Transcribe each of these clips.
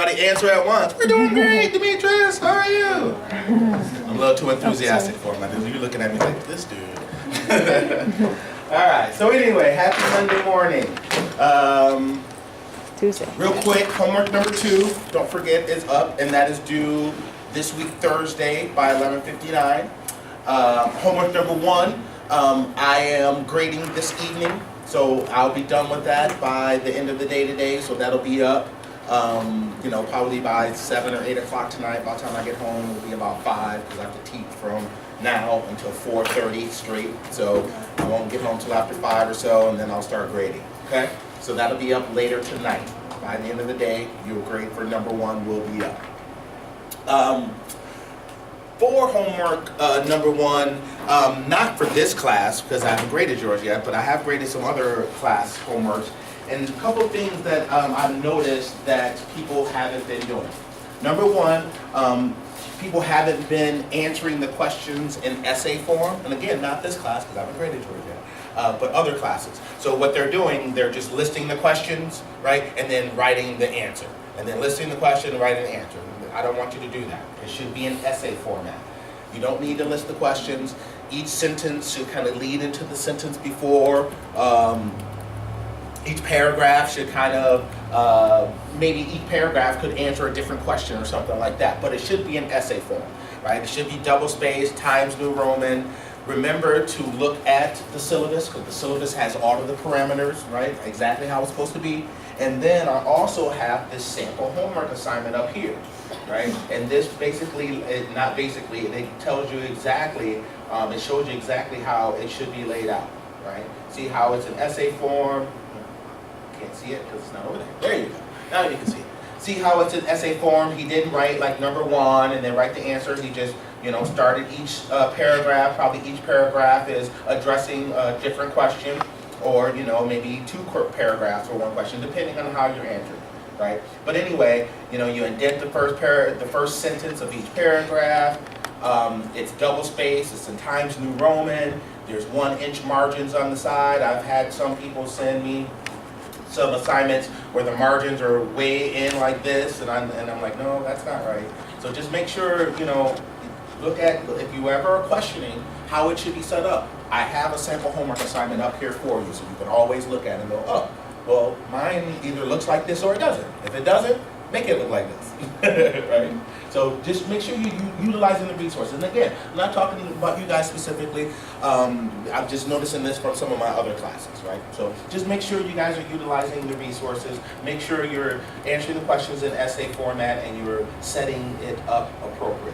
everybody answer at once. We're doing great, Demetrius. How are you? I'm a little too enthusiastic for him. You're looking at me like, this dude. All right, so anyway, happy Monday morning. Tuesday. Real quick, homework number 2, don't forget, is up, and that is due this week, Thursday, by 11:59. Homework number 1, I am grading this evening, so I'll be done with that by the end of the day today, so that'll be up, probably by 7 or 8 o'clock tonight. By the time I get home, it'll be about 5, because I have to teach from now until 4:30 straight, so I won't get home till after 5 or so, and then I'll start grading, okay? So that'll be up later tonight. By the end of the day, your grade for number 1 will be up. For homework number 1, not for this class, because I haven't graded yours yet, but I have graded some other class homeworks. And a couple of things that I've noticed that people haven't been doing. Number 1, people haven't been answering the questions in essay form. And again, not this class, because I haven't graded yours yet. But other classes. So what they're doing, they're just listing the questions, right, and then writing the answer. And then listing the question and writing the answer. I don't want you to do that. It should be in essay format. You don't need to list the questions. Each sentence should kind of lead into the sentence before. Each paragraph should kind of, maybe each paragraph could answer a different question or something like that. But it should be in essay form, right? It should be double-spaced, Times New Roman. Remember to look at the syllabus, because the syllabus has all of the parameters, right? Exactly how it's supposed to be. And then I also have this sample homework assignment up here, right? And this basically, it tells you exactly, it shows you exactly how it should be laid out, right? See how it's in essay form. Can't see it because it's not over there. There you go. Now you can see it. See how it's in essay form. He didn't write like number 1 and then write the answer. He just started each paragraph. Probably each paragraph is addressing a different question, or maybe 2 paragraphs or 1 question, depending on how you're answering, right? But anyway, you indent the first sentence of each paragraph. It's double spaced. It's in Times New Roman. There's 1-inch margins on the side. I've had some people send me some assignments where the margins are way in like this, and I'm like, no, that's not right. So just make sure, look at, if you ever are questioning how it should be set up. I have a sample homework assignment up here for you, so you can always look at it and go, oh, well, mine either looks like this or it doesn't. If it doesn't, make it look like this, right? So just make sure you're utilizing the resources. And again, I'm not talking about you guys specifically. I'm just noticing this from some of my other classes, right? So just make sure you guys are utilizing the resources. Make sure you're answering the questions in essay format and you're setting it up appropriately.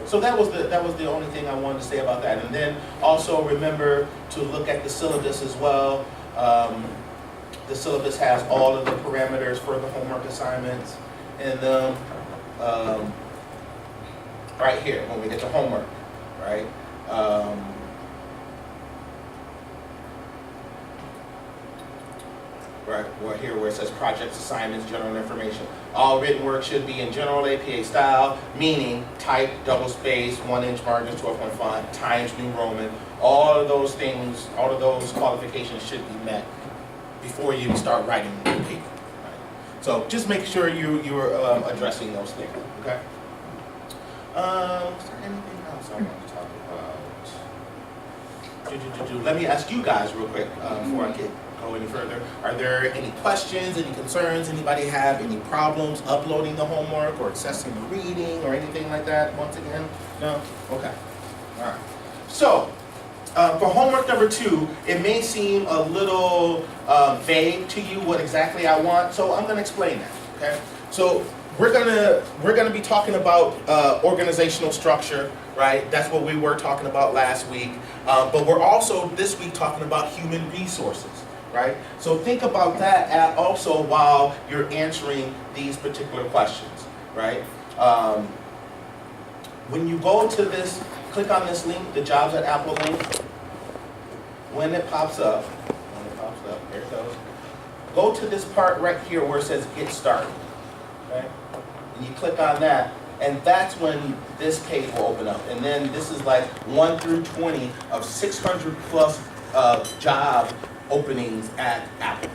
So that was the only thing I wanted to say about that. And then also remember to look at the syllabus as well. The syllabus has all of the parameters for the homework assignments. And right here, when we get to homework, right? Right here where it says projects, assignments, general information. All written work should be in general APA style, meaning type, double space, 1-inch margins, 12-point font, Times New Roman. All of those things, all of those qualifications should be met before you start writing the paper. So just make sure you're addressing those things, okay? Is there anything else I want to talk about? Let me ask you guys real quick before I go any further. Are there any questions, any concerns? Anybody have any problems uploading the homework or accessing the reading or anything like that once again? No? Okay. All right. So, for homework number 2, it may seem a little vague to you what exactly I want, so I'm going to explain that. Okay, so we're gonna be talking about organizational structure, right? That's what we were talking about last week, but we're also this week talking about human resources, right? So think about that also while you're answering these particular questions, right? When you go to this, click on this link, the Jobs at Apple link. When it pops up, there it goes. Go to this part right here where it says Get Started, okay? And you click on that, and that's when this page will open up. And then this is like 1 through 20 of 600 plus job openings at Apple.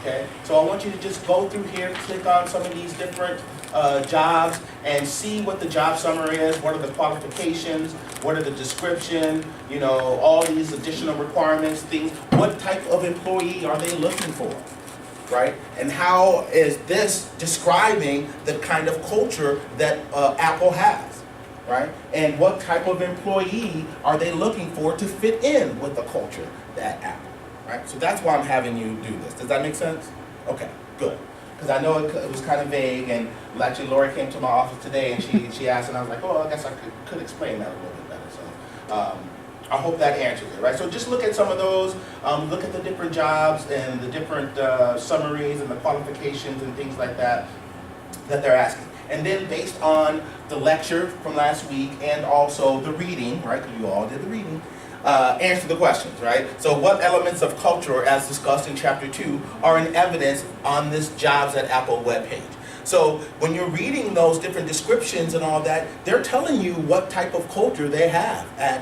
Okay, so I want you to just go through here, click on some of these different jobs and see what the job summary is, what are the qualifications, what are the description, you know, all these additional requirements, things, what type of employee are they looking for, right? And how is this describing the kind of culture that Apple has, right? And what type of employee are they looking for to fit in with the culture at Apple? Right? So that's why I'm having you do this. Does that make sense? Okay, good. Because I know it was kind of vague, and actually Lori came to my office today and she asked, and I was like, oh, I guess I could explain that a little bit better. So I hope that answers it, right? So just look at some of those, look at the different jobs and the different summaries and the qualifications and things like that they're asking. And then based on the lecture from last week and also the reading, right, because you all did the reading, answer the questions, right? So what elements of culture, as discussed in Chapter 2, are in evidence on this Jobs at Apple webpage? So when you're reading those different descriptions and all that, they're telling you what type of culture they have at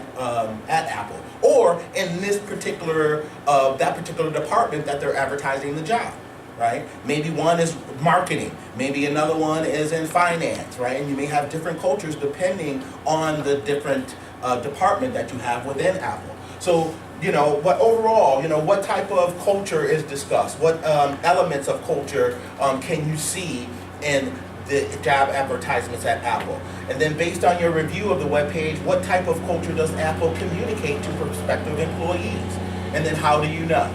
Apple, or in this particular, that particular department that they're advertising the job, right? Maybe one is marketing, maybe another one is in finance, right? And you may have different cultures depending on the different department that you have within Apple. So, you know, but overall, you know, what type of culture is discussed? What elements of culture can you see in the job advertisements at Apple? And then based on your review of the webpage, what type of culture does Apple communicate to prospective employees? And then how do you know?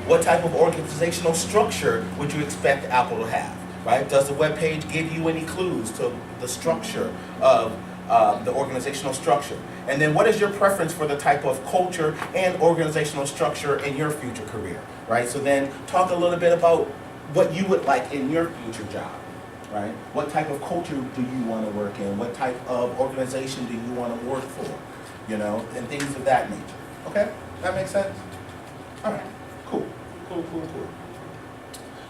What type of organizational structure would you expect Apple to have, right? Does the webpage give you any clues to the structure of the organizational structure? And then what is your preference for the type of culture and organizational structure in your future career, right? So then talk a little bit about what you would like in your future job, right? What type of culture do you want to work in? What type of organization do you want to work for? You know, and things of that nature. Okay? That makes sense? All right. Cool.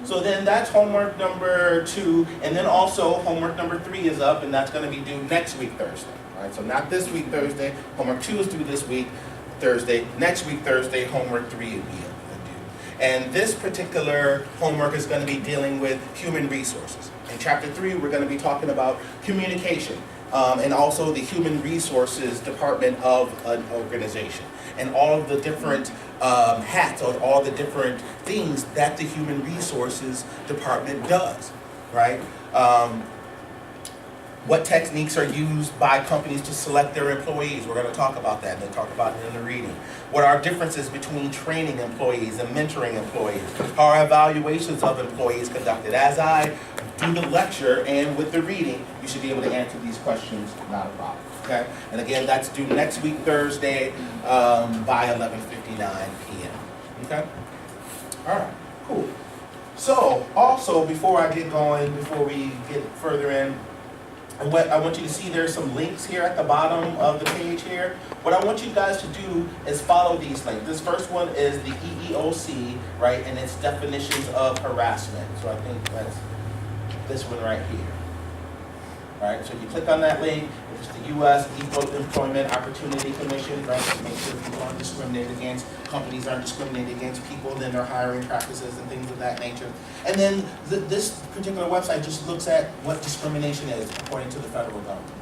So then that's homework number 2, and then also homework number 3 is up, and that's going to be due next week Thursday. All right, so not this week Thursday. Homework 2 is due this week Thursday. Next week Thursday, homework 3 will be due. And this particular homework is going to be dealing with human resources. In Chapter 3, we're going to be talking about communication, and also the human resources department of an organization, and all of the different hats, or all the different things that the human resources department does, right? What techniques are used by companies to select their employees? We're going to talk about that, and then talk about it in the reading. What are differences between training employees and mentoring employees? How are evaluations of employees conducted? As I do the lecture and with the reading, you should be able to answer these questions, not a problem. Okay? And again, that's due next week Thursday by 11:59 p.m. Okay? All right, cool. So also, before I get going, before we get further in, I want you to see there's some links here at the bottom of the page here. What I want you guys to do is follow these links. This first one is the EEOC, right, and its definitions of harassment. So I think that's this one right here. Right, so if you click on that link, it's the U.S. Equal Employment Opportunity Commission, right, to make sure people aren't discriminated against, companies aren't discriminated against people in their hiring practices and things of that nature. And then this particular website just looks at what discrimination is according to the federal government,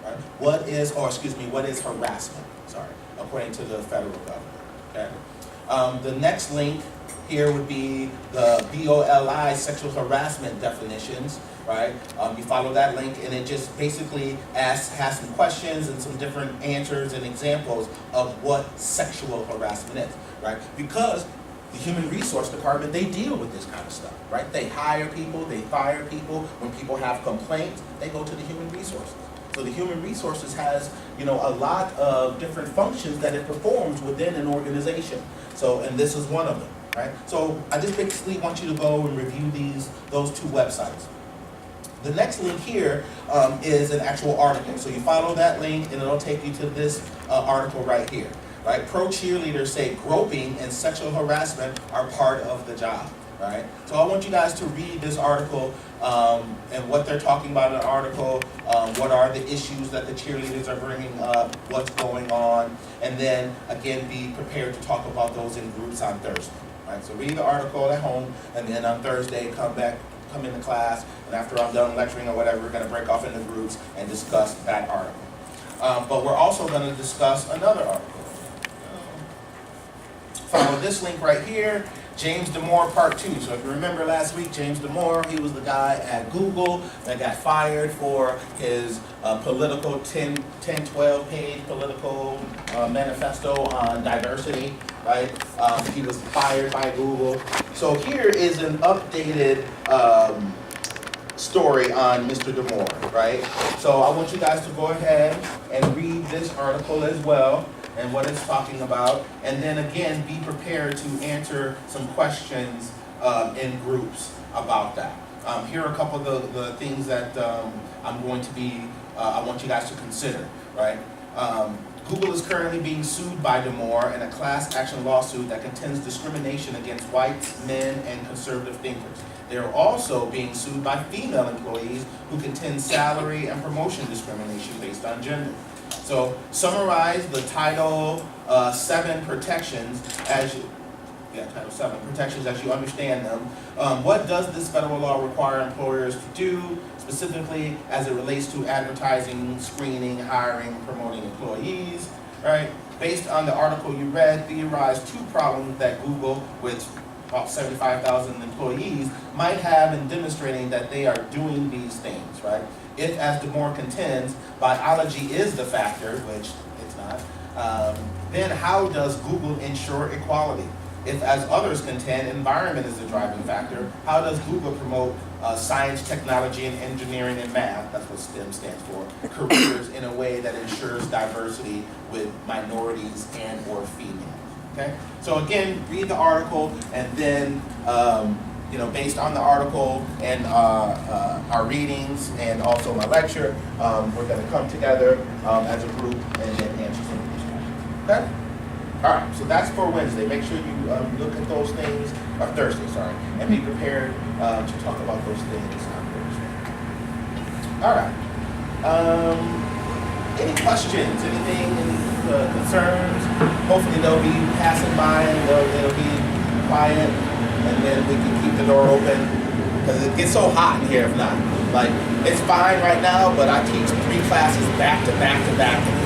right? What is harassment, according to the federal government, okay? The next link here would be the BOLI sexual harassment definitions, right? You follow that link, and it just basically has some questions and some different answers and examples of what sexual harassment is, right? Because the Human Resource Department, they deal with this kind of stuff, right? They hire people, they fire people. When people have complaints, they go to the Human Resources. So the Human Resources has, you know, a lot of different functions that it performs within an organization. So, and this is one of them, right? So I just basically want you to go and review those 2 websites. The next link here is an actual article. So you follow that link, and it'll take you to this article right here. Right? Pro cheerleaders say groping and sexual harassment are part of the job. Right? So I want you guys to read this article and what they're talking about in the article, what are the issues that the cheerleaders are bringing up, what's going on, and then again be prepared to talk about those in groups on Thursday. Right? So read the article at home, and then on Thursday come into class, and after I'm done lecturing or whatever, we're going to break off into groups and discuss that article. But we're also going to discuss another article. Follow this link right here, James Damore Part 2. So if you remember last week, James Damore, he was the guy at Google that got fired for his political 12 page political manifesto on diversity, right? He was fired by Google. So here is an updated story on Mr. Damore, right? So I want you guys to go ahead and read this article as well, and what it's talking about, and then again be prepared to answer some questions in groups about that. Here are a couple of the things that I'm going to be, I want you guys to consider, right? Google is currently being sued by Damore in a class action lawsuit that contends discrimination against whites, men, and conservative thinkers. They are also being sued by female employees who contend salary and promotion discrimination based on gender. So summarize the Title VII protections as you, Title VII protections as you understand them. What does this federal law require employers to do, specifically as it relates to advertising, screening, hiring, promoting employees, right? Based on the article you read, theorize two problems that Google, with about 75,000 employees, might have in demonstrating that they are doing these things, right? If, as Damore contends, biology is the factor, which it's not, then how does Google ensure equality? If, as others contend, environment is the driving factor, how does Google promote science, technology, and engineering and math, that's what STEM stands for, careers in a way that ensures diversity with minorities and or females? Okay? So again, read the article, and then based on the article and our readings and also my lecture, we're going to come together as a group and then answer some of these questions. Okay? All right, so that's for Wednesday. Make sure you look at those things, or Thursday, sorry, and be prepared to talk about those things on Thursday. All right. Any questions, anything, any concerns? Hopefully they'll be passing by and they'll be quiet, and then we can keep the door open, because it gets so hot in here if not. Like, it's fine right now, but I teach 3 classes back to back to back to